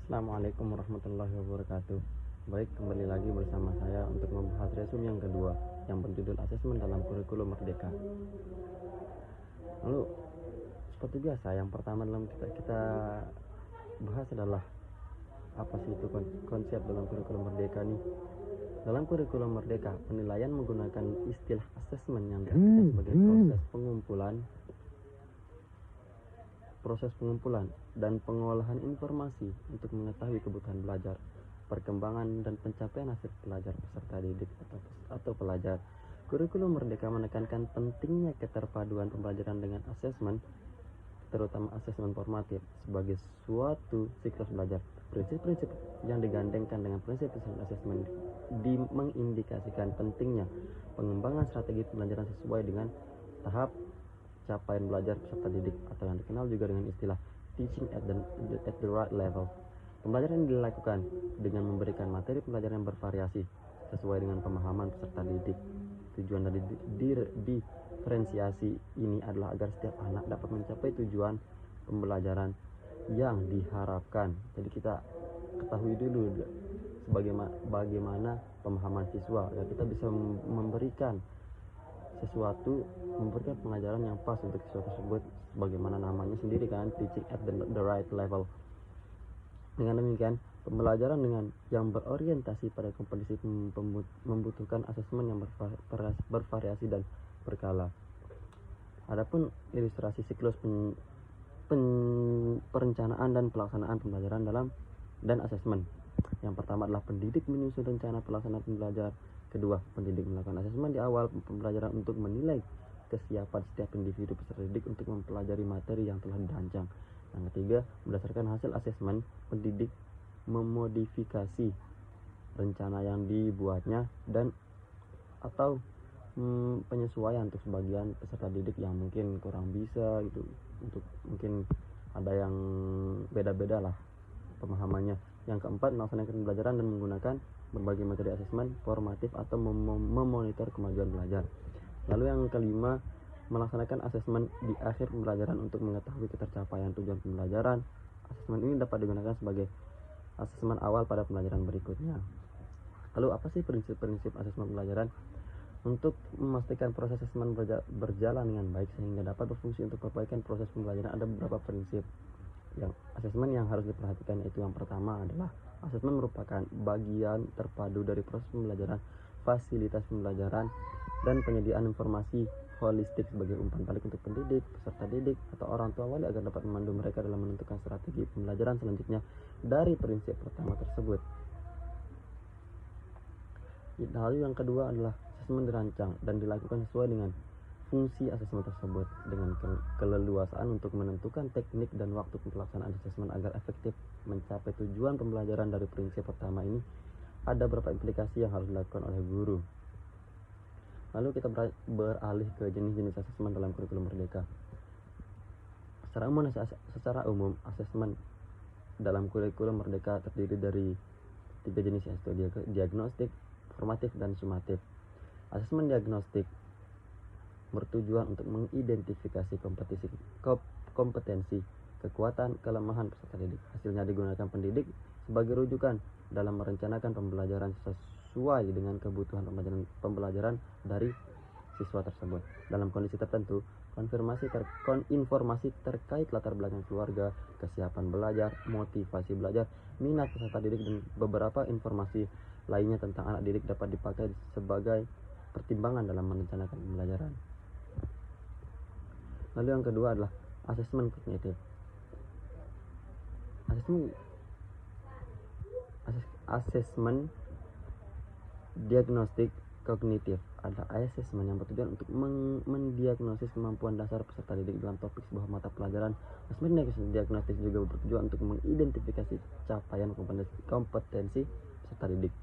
Assalamualaikum warahmatullahi wabarakatuh. Baik, kembali lagi bersama saya untuk membahas resume yang kedua yang berjudul asesmen dalam kurikulum merdeka. Lalu seperti biasa, yang pertama dalam kita bahas adalah apa sih itu konsep dalam kurikulum merdeka nih. Dalam kurikulum merdeka, penilaian menggunakan istilah asesmen yang diartikan sebagai proses pengumpulan dan pengolahan informasi untuk mengetahui kebutuhan belajar, perkembangan dan pencapaian hasil pelajar peserta didik atau pelajar. Kurikulum merdeka menekankan pentingnya keterpaduan pembelajaran dengan asesmen, terutama asesmen formatif, sebagai suatu siklus belajar. Prinsip-prinsip yang digandengkan dengan prinsip-prinsip asesmen mengindikasikan pentingnya pengembangan strategi pembelajaran sesuai dengan tahap capaian belajar peserta didik atau yang dikenal juga dengan istilah teaching at the right level. Pembelajaran dilakukan dengan memberikan materi pembelajaran yang bervariasi sesuai dengan pemahaman peserta didik. Tujuan dari diferensiasi ini adalah agar setiap anak dapat mencapai tujuan pembelajaran yang diharapkan. Jadi kita ketahui dulu bagaimana pemahaman siswa agar kita bisa memberikan pengajaran yang pas untuk siswa tersebut, bagaimana namanya sendiri kan, teaching at the right level. Dengan demikian, pembelajaran dengan yang berorientasi pada kompetisi membutuhkan asesmen yang bervariasi dan berkala. Adapun ilustrasi siklus perencanaan dan pelaksanaan pembelajaran dan asesmen. Yang pertama adalah pendidik menyusun rencana pelaksanaan pembelajaran. Kedua, pendidik melakukan asesmen di awal pembelajaran untuk menilai kesiapan setiap individu peserta didik untuk mempelajari materi yang telah dirancang. Yang ketiga, berdasarkan hasil asesmen, pendidik memodifikasi rencana yang dibuatnya dan atau penyesuaian untuk sebagian peserta didik yang mungkin kurang bisa gitu, untuk mungkin ada yang beda-beda lah pemahamannya. Yang keempat, melaksanakan pembelajaran dan menggunakan berbagai materi asesmen formatif atau memonitor kemajuan belajar. Lalu yang kelima, melaksanakan asesmen di akhir pembelajaran untuk mengetahui ketercapaian tujuan pembelajaran. Asesmen ini dapat digunakan sebagai asesmen awal pada pembelajaran berikutnya. Lalu apa sih prinsip-prinsip asesmen pembelajaran? Untuk memastikan proses asesmen berjalan dengan baik sehingga dapat berfungsi untuk perbaikan proses pembelajaran, ada beberapa prinsip asesmen yang harus diperhatikan, yaitu yang pertama adalah asesmen merupakan bagian terpadu dari proses pembelajaran, fasilitas pembelajaran, dan penyediaan informasi holistik sebagai umpan balik untuk pendidik, peserta didik, atau orang tua wali agar dapat memandu mereka dalam menentukan strategi pembelajaran selanjutnya dari prinsip pertama tersebut. Lalu yang kedua adalah asesmen dirancang dan dilakukan sesuai dengan fungsi asesmen tersebut dengan keleluasaan untuk menentukan teknik dan waktu pelaksanaan asesmen agar efektif mencapai tujuan pembelajaran. Dari prinsip pertama ini ada beberapa implikasi yang harus dilakukan oleh guru. Lalu kita beralih ke jenis-jenis asesmen dalam kurikulum merdeka. Secara umum asesmen dalam kurikulum merdeka terdiri dari 3 jenis, yaitu diagnostik, formatif, dan sumatif. Asesmen diagnostik bertujuan untuk mengidentifikasi kompetensi, kekuatan, kelemahan peserta didik. Hasilnya digunakan pendidik sebagai rujukan dalam merencanakan pembelajaran sesuai dengan kebutuhan pembelajaran dari siswa tersebut. Dalam kondisi tertentu, informasi terkait latar belakang keluarga, kesiapan belajar, motivasi belajar, minat peserta didik, dan beberapa informasi lainnya tentang anak didik dapat dipakai sebagai pertimbangan dalam merencanakan pembelajaran. Lalu yang kedua adalah asesmen kognitif. Asesmen diagnostik kognitif adalah asesmen yang bertujuan untuk mendiagnosis kemampuan dasar peserta didik dalam topik sebuah mata pelajaran. Asesmen diagnostik juga bertujuan untuk mengidentifikasi capaian kompetensi peserta didik,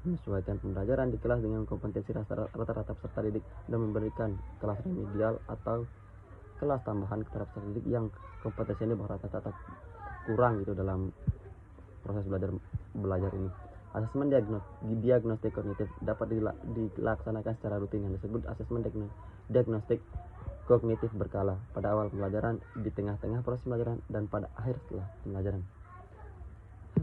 menyesuaikan pembelajaran di kelas dengan kompetensi rata-rata peserta didik, dan memberikan kelas remedial atau kelas tambahan kepada peserta didik yang kompetensi ini rata-rata kurang gitu dalam proses belajar ini. Asesmen diagnostik kognitif dapat dilaksanakan secara rutin yang disebut asesmen diagnostik kognitif berkala pada awal pembelajaran, di tengah-tengah proses pembelajaran, dan pada akhir setelah pembelajaran.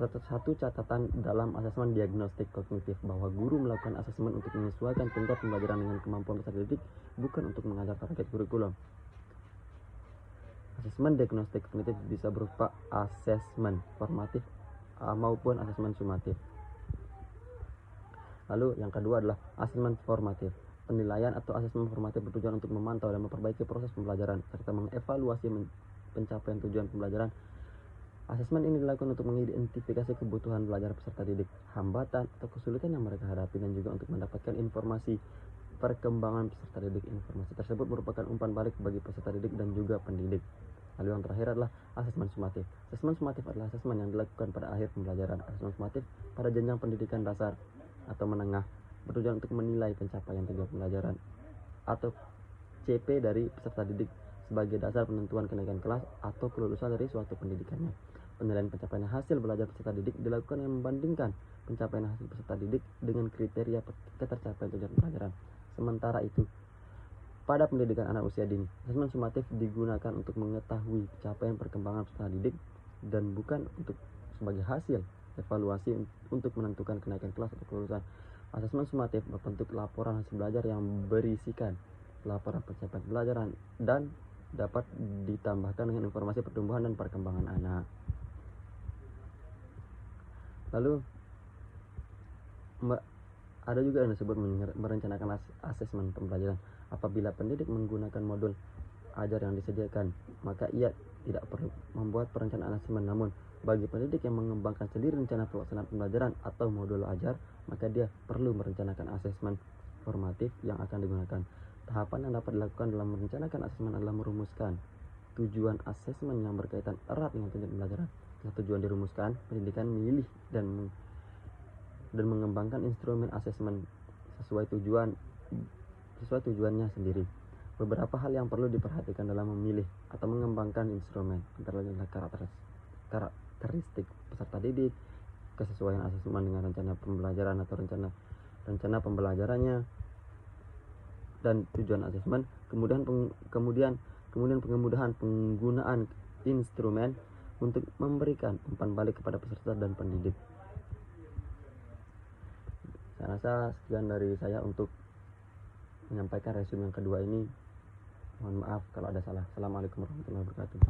Satu catatan dalam asesmen diagnostik kognitif bahwa guru melakukan asesmen untuk menyesuaikan tingkat pembelajaran dengan kemampuan peserta didik, bukan untuk mengajar target kurikulum. Asesmen diagnostik kognitif bisa berupa asesmen formatif maupun asesmen sumatif. Lalu yang kedua adalah asesmen formatif. Penilaian atau asesmen formatif bertujuan untuk memantau dan memperbaiki proses pembelajaran serta mengevaluasi pencapaian tujuan pembelajaran. Asesmen ini dilakukan untuk mengidentifikasi kebutuhan belajar peserta didik, hambatan atau kesulitan yang mereka hadapi, dan juga untuk mendapatkan informasi perkembangan peserta didik. Informasi tersebut merupakan umpan balik bagi peserta didik dan juga pendidik. Lalu yang terakhir adalah asesmen sumatif. Asesmen sumatif adalah asesmen yang dilakukan pada akhir pembelajaran. Asesmen sumatif pada jenjang pendidikan dasar atau menengah bertujuan untuk menilai pencapaian tujuan pembelajaran atau CP dari peserta didik sebagai dasar penentuan kenaikan kelas atau kelulusan dari suatu pendidikannya. Penilaian pencapaian hasil belajar peserta didik dilakukan yang membandingkan pencapaian hasil peserta didik dengan kriteria ketercapaian tujuan pelajaran. Sementara itu, pada pendidikan anak usia dini, asesmen sumatif digunakan untuk mengetahui capaian perkembangan peserta didik dan bukan untuk sebagai hasil evaluasi untuk menentukan kenaikan kelas atau kelulusan. Asesmen sumatif berbentuk laporan hasil belajar yang berisikan laporan pencapaian pelajaran dan dapat ditambahkan dengan informasi pertumbuhan dan perkembangan anak. Lalu ada juga yang disebut merencanakan asesmen pembelajaran. Apabila pendidik menggunakan modul ajar yang disediakan, maka ia tidak perlu membuat perencanaan asesmen. Namun bagi pendidik yang mengembangkan sendiri rencana pelaksanaan pembelajaran atau modul ajar, maka dia perlu merencanakan asesmen formatif yang akan digunakan. Tahapan yang dapat dilakukan dalam merencanakan asesmen adalah merumuskan tujuan asesmen yang berkaitan erat dengan tujuan pembelajaran. Setelah tujuan dirumuskan, pendidikan memilih dan mengembangkan instrumen asesmen sesuai tujuannya sendiri. Beberapa hal yang perlu diperhatikan dalam memilih atau mengembangkan instrumen antara lain karakteristik peserta didik, kesesuaian asesmen dengan rencana pembelajaran atau rencana pembelajarannya, dan tujuan asesmen, kemudian pengemudahan penggunaan instrumen untuk memberikan umpan balik kepada peserta dan pendidik. Saya rasa sekian dari saya untuk menyampaikan resume yang kedua ini. Mohon maaf kalau ada salah. Assalamualaikum warahmatullahi wabarakatuh.